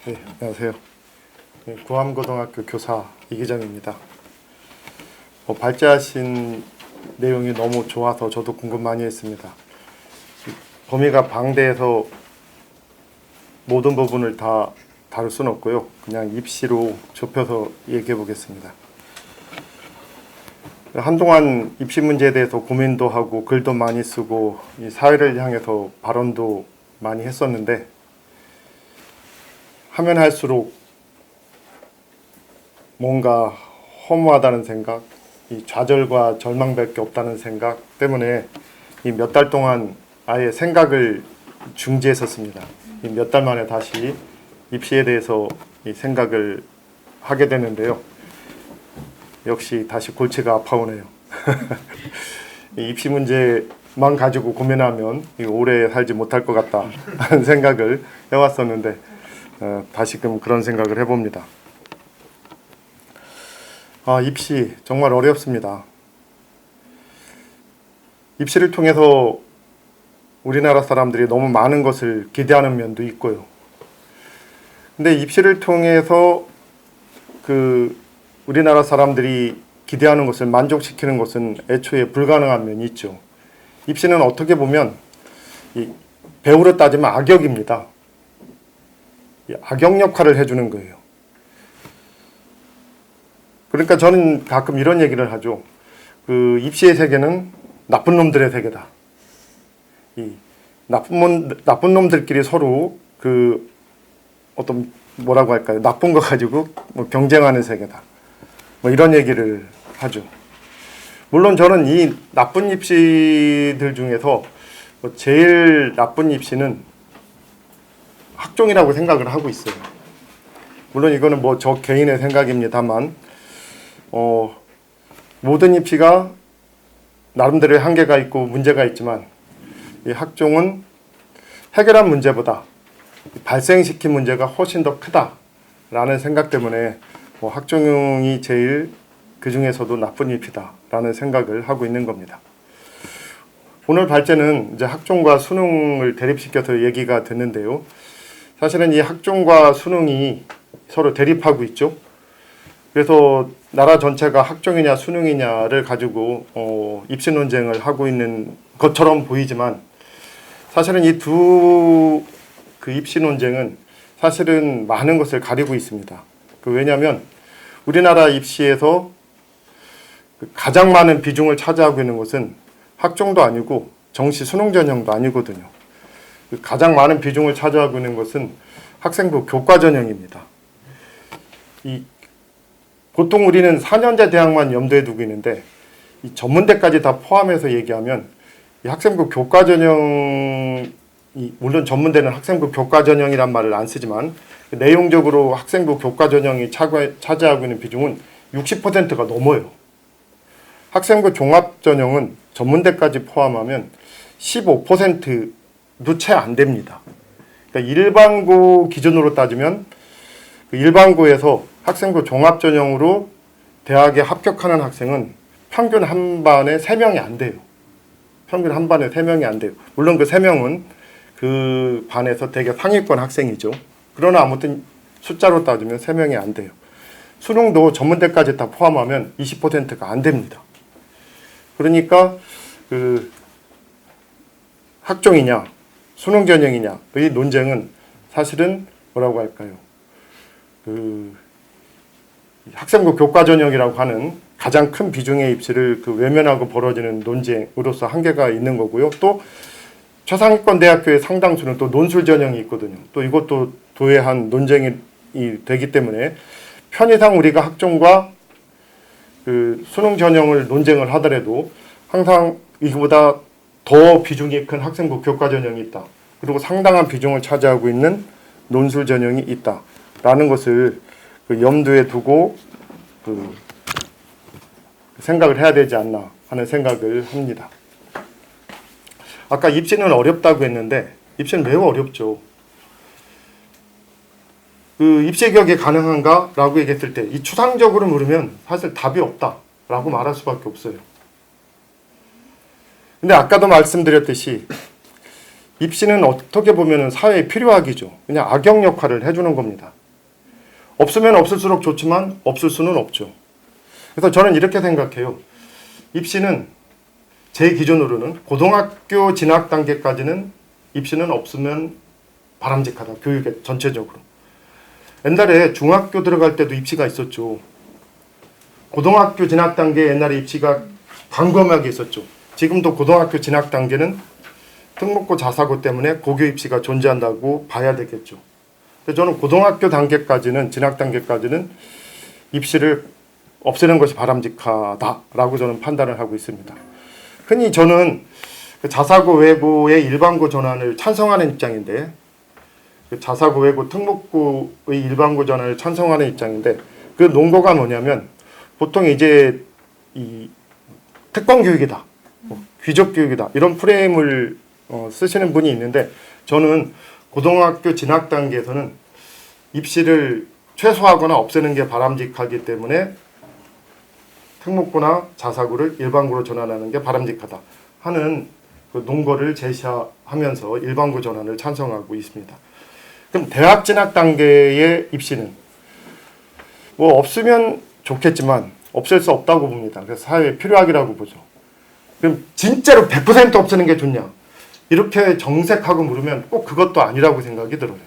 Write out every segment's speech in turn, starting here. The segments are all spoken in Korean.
네, 안녕하세요. 네, 구암고등학교 교사 이기정입니다. 발제하신 내용이 너무 좋아서 저도 궁금 많이 했습니다. 범위가 방대해서 모든 부분을 다 다룰 수는 없고요. 그냥 입시로 좁혀서 얘기해 보겠습니다. 한동안 입시 문제에 대해서 고민도 하고 글도 많이 쓰고 이 사회를 향해서 발언도 많이 했었는데 하면 할수록 뭔가 허무하다는 생각, 이 좌절과 절망밖에 없다는 생각 때문에 이 몇 달 동안 아예 생각을 중지했었습니다. 이 몇 달 만에 다시 입시에 대해서 이 생각을 하게 되는데요. 역시 다시 골치가 아파오네요. 이 입시 문제만 가지고 고민하면 오래 살지 못할 것 같다 하는 생각을 해왔었는데 다시금 그런 생각을 해봅니다. 입시 정말 어렵습니다. 입시를 통해서 우리나라 사람들이 너무 많은 것을 기대하는 면도 있고요. 근데 입시를 통해서 우리나라 사람들이 기대하는 것을 만족시키는 것은 애초에 불가능한 면이 있죠. 입시는 어떻게 보면 배우로 따지면 악역입니다. 악역 역할을 해주는 거예요. 그러니까 저는 가끔 이런 얘기를 하죠. 입시의 세계는 나쁜 놈들의 세계다. 이 나쁜 놈들끼리 서로 어떤 뭐라고 할까요? 나쁜 거 가지고 경쟁하는 세계다. 이런 얘기를 하죠. 물론 저는 이 나쁜 입시들 중에서 제일 나쁜 입시는 학종이라고 생각을 하고 있어요. 물론 이거는 저 개인의 생각입니다만 모든 입시가 나름대로의 한계가 있고 문제가 있지만 이 학종은 해결한 문제보다 발생시킨 문제가 훨씬 더 크다라는 생각 때문에 학종이 제일 그 중에서도 나쁜 입시다라는 생각을 하고 있는 겁니다. 오늘 발제는 이제 학종과 수능을 대립시켜서 얘기가 됐는데요. 사실은 이 학종과 수능이 서로 대립하고 있죠. 그래서 나라 전체가 학종이냐 수능이냐를 가지고 입시 논쟁을 하고 있는 것처럼 보이지만 사실은 이 두 입시 논쟁은 사실은 많은 것을 가리고 있습니다. 왜냐하면 우리나라 입시에서 가장 많은 비중을 차지하고 있는 것은 학종도 아니고 정시 수능 전형도 아니거든요. 가장 많은 비중을 차지하고 있는 것은 학생부 교과 전형입니다. 보통 우리는 4년제 대학만 염두에 두고 있는데 이 전문대까지 다 포함해서 얘기하면 이 학생부 교과 전형이 물론 전문대는 학생부 교과 전형이란 말을 안 쓰지만 내용적으로 학생부 교과 전형이 차지하고 있는 비중은 60%가 넘어요. 학생부 종합 전형은 전문대까지 포함하면 15%도 채 안 됩니다. 그러니까 일반고 기준으로 따지면 일반고에서 학생부 종합 전형으로 대학에 합격하는 학생은 평균 한 반에 3명이 안 돼요. 평균 한 반에 3명이 안 돼요. 물론 그 3명은 그 반에서 되게 상위권 학생이죠. 그러나 아무튼 숫자로 따지면 3명이 안 돼요. 수능도 전문대까지 다 포함하면 20%가 안 됩니다. 그러니까 학종이냐 수능 전형이냐의 논쟁은 사실은 뭐라고 할까요? 학생부 교과 전형이라고 하는 가장 큰 비중의 입시를 외면하고 벌어지는 논쟁으로서 한계가 있는 거고요. 또 최상위권 대학교의 상당수는 또 논술 전형이 있거든요. 또 이것도 도외한 논쟁이 되기 때문에 편의상 우리가 학종과 수능 전형을 논쟁을 하더라도 항상 이거보다 더 비중이 큰 학생부 교과 전형이 있다. 그리고 상당한 비중을 차지하고 있는 논술 전형이 있다라는 것을 염두에 두고 생각을 해야 되지 않나 하는 생각을 합니다. 아까 입시는 어렵다고 했는데 입시는 매우 어렵죠. 입시 개혁이 가능한가? 라고 얘기했을 때 이 추상적으로 물으면 사실 답이 없다라고 말할 수밖에 없어요. 근데 아까도 말씀드렸듯이 입시는 어떻게 보면 사회의 필요하기죠. 그냥 악역 역할을 해주는 겁니다. 없으면 없을수록 좋지만 없을 수는 없죠. 그래서 저는 이렇게 생각해요. 입시는 제 기준으로는 고등학교 진학 단계까지는 입시는 없으면 바람직하다. 교육에 전체적으로. 옛날에 중학교 들어갈 때도 입시가 있었죠. 고등학교 진학 단계 옛날에 입시가 광범위하게 있었죠. 지금도 고등학교 진학 단계는 특목고 자사고 때문에 고교 입시가 존재한다고 봐야 되겠죠. 그래서 저는 고등학교 단계까지는 진학 단계까지는 입시를 없애는 것이 바람직하다라고 저는 판단을 하고 있습니다. 흔히 저는 자사고 외고의 일반고 전환을 찬성하는 입장인데 자사고 외고 특목고의 일반고 전환을 찬성하는 입장인데 그 논거가 뭐냐면 보통 이제 이 특권 교육이다, 귀족 교육이다 이런 프레임을 쓰시는 분이 있는데 저는 고등학교 진학 단계에서는 입시를 최소화하거나 없애는 게 바람직하기 때문에 특목고나 자사고를 일반고로 전환하는 게 바람직하다 하는 그 논거를 제시하면서 일반고 전환을 찬성하고 있습니다. 그럼 대학 진학 단계의 입시는 뭐 없으면 좋겠지만 없앨 수 없다고 봅니다. 그래서 사회에 필요하기라고 보죠. 그럼 진짜로 100% 없애는 게 좋냐? 이렇게 정색하고 물으면 꼭 그것도 아니라고 생각이 들어요.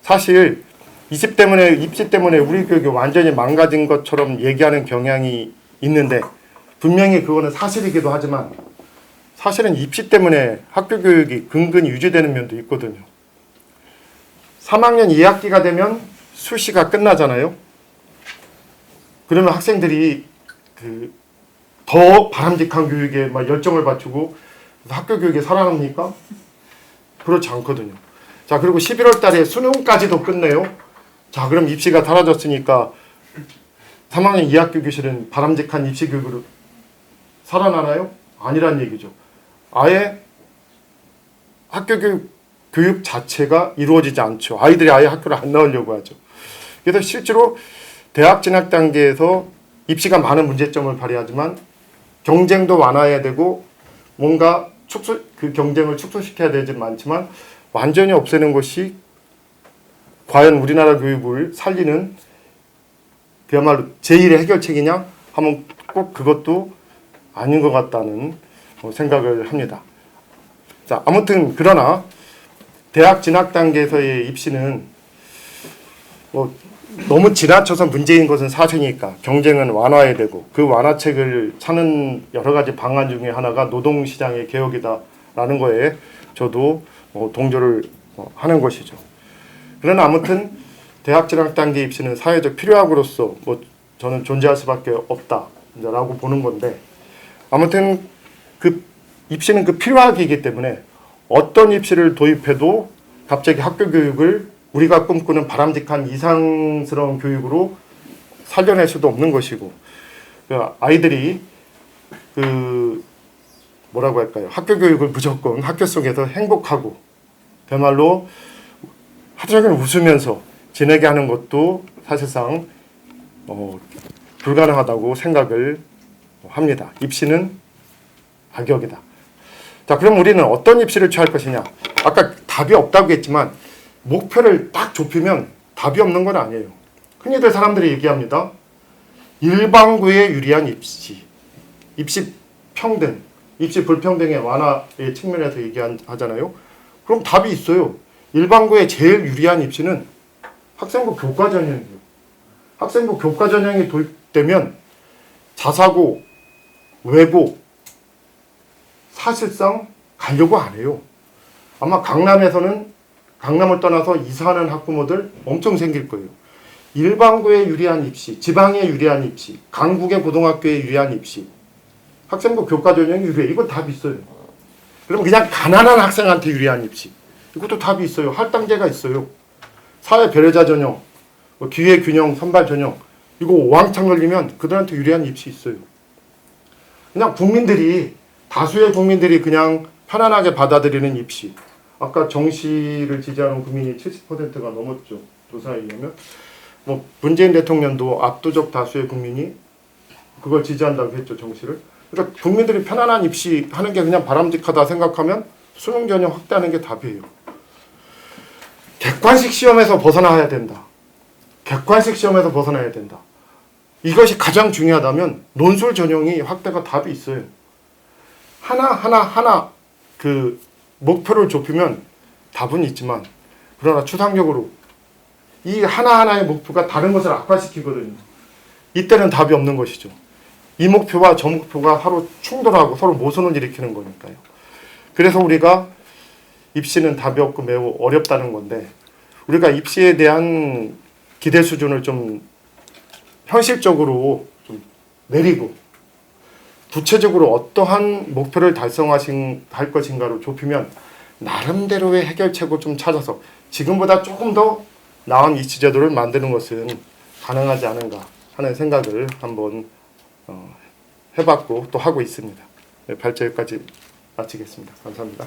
사실 입시 때문에 우리 교육이 완전히 망가진 것처럼 얘기하는 경향이 있는데 분명히 그거는 사실이기도 하지만 사실은 입시 때문에 학교 교육이 근근히 유지되는 면도 있거든요. 3학년 2학기가 되면 수시가 끝나잖아요. 그러면 학생들이 더 바람직한 교육에 막 열정을 바치고 학교 교육에 살아납니까? 그렇지 않거든요. 자, 그리고 11월 달에 수능까지도 끝내요. 자, 그럼 입시가 사라졌으니까 3학년 2학기 교실은 바람직한 입시 교육으로 살아나나요? 아니란 얘기죠. 아예 학교 교육 자체가 이루어지지 않죠. 아이들이 아예 학교를 안 나오려고 하죠. 그래서 실제로 대학 진학 단계에서 입시가 많은 문제점을 발휘하지만 경쟁도 완화해야 되고 뭔가 그 경쟁을 축소시켜야 되지 많지만 완전히 없애는 것이 과연 우리나라 교육을 살리는 그야말로 제1의 해결책이냐 하면 꼭 그것도 아닌 것 같다는 생각을 합니다. 자, 아무튼 그러나 대학 진학 단계에서의 입시는 너무 지나쳐서 문제인 것은 사실이니까 경쟁은 완화해야 되고 그 완화책을 찾는 여러 가지 방안 중에 하나가 노동시장의 개혁이다라는 거에 저도 동조를 하는 것이죠. 그러나 아무튼 대학 진학 단계 입시는 사회적 필요학으로서 저는 존재할 수밖에 없다라고 보는 건데 아무튼 그 입시는 그 필요학이기 때문에 어떤 입시를 도입해도 갑자기 학교 교육을 우리가 꿈꾸는 바람직한 이상스러운 교육으로 살려낼 수도 없는 것이고 아이들이 뭐라고 할까요? 학교 교육을 무조건 학교 속에서 행복하고 그야말로 하루 종일 웃으면서 지내게 하는 것도 사실상 불가능하다고 생각을 합니다. 입시는 악역이다. 자, 그럼 우리는 어떤 입시를 취할 것이냐? 아까 답이 없다고 했지만 목표를 딱 좁히면 답이 없는 건 아니에요. 흔히들 사람들이 얘기합니다. 일반고에 유리한 입시, 입시 평등, 입시 불평등의 완화의 측면에서 얘기하잖아요. 그럼 답이 있어요. 일반고에 제일 유리한 입시는 학생부 교과 전형이에요. 학생부 교과 전형이 도입되면 자사고, 외고 사실상 가려고 안 해요. 아마 강남을 떠나서 이사하는 학부모들 엄청 생길 거예요. 일반고에 유리한 입시, 지방에 유리한 입시, 강국의 고등학교에 유리한 입시, 학생부 교과 전형이 유리해. 이건 답이 있어요. 그럼 그냥 가난한 학생한테 유리한 입시. 이것도 답이 있어요. 할당제가 있어요. 사회 배려자 전형, 기회 균형 선발 전형. 이거 왕창 열리면 그들한테 유리한 입시 있어요. 그냥 다수의 국민들이 그냥 편안하게 받아들이는 입시. 아까 정시를 지지하는 국민이 70%가 넘었죠. 조사에 의하면. 문재인 대통령도 압도적 다수의 국민이 그걸 지지한다고 했죠. 정시를. 그러니까 국민들이 편안한 입시 하는 게 그냥 바람직하다 생각하면 수능 전형 확대하는 게 답이에요. 객관식 시험에서 벗어나야 된다. 객관식 시험에서 벗어나야 된다. 이것이 가장 중요하다면 논술 전형이 확대가 답이 있어요. 하나 그 목표를 좁히면 답은 있지만, 그러나 추상적으로 이 하나하나의 목표가 다른 것을 악화시키거든요. 이때는 답이 없는 것이죠. 이 목표와 저 목표가 서로 충돌하고 서로 모순을 일으키는 거니까요. 그래서 우리가 입시는 답이 없고 매우 어렵다는 건데, 우리가 입시에 대한 기대 수준을 좀 현실적으로 좀 내리고 구체적으로 어떠한 목표를 달성할 것인가로 좁히면 나름대로의 해결책을 좀 찾아서 지금보다 조금 더 나은 입시 제도를 만드는 것은 가능하지 않은가 하는 생각을 한번 해봤고 또 하고 있습니다. 발제 여기까지 마치겠습니다. 감사합니다.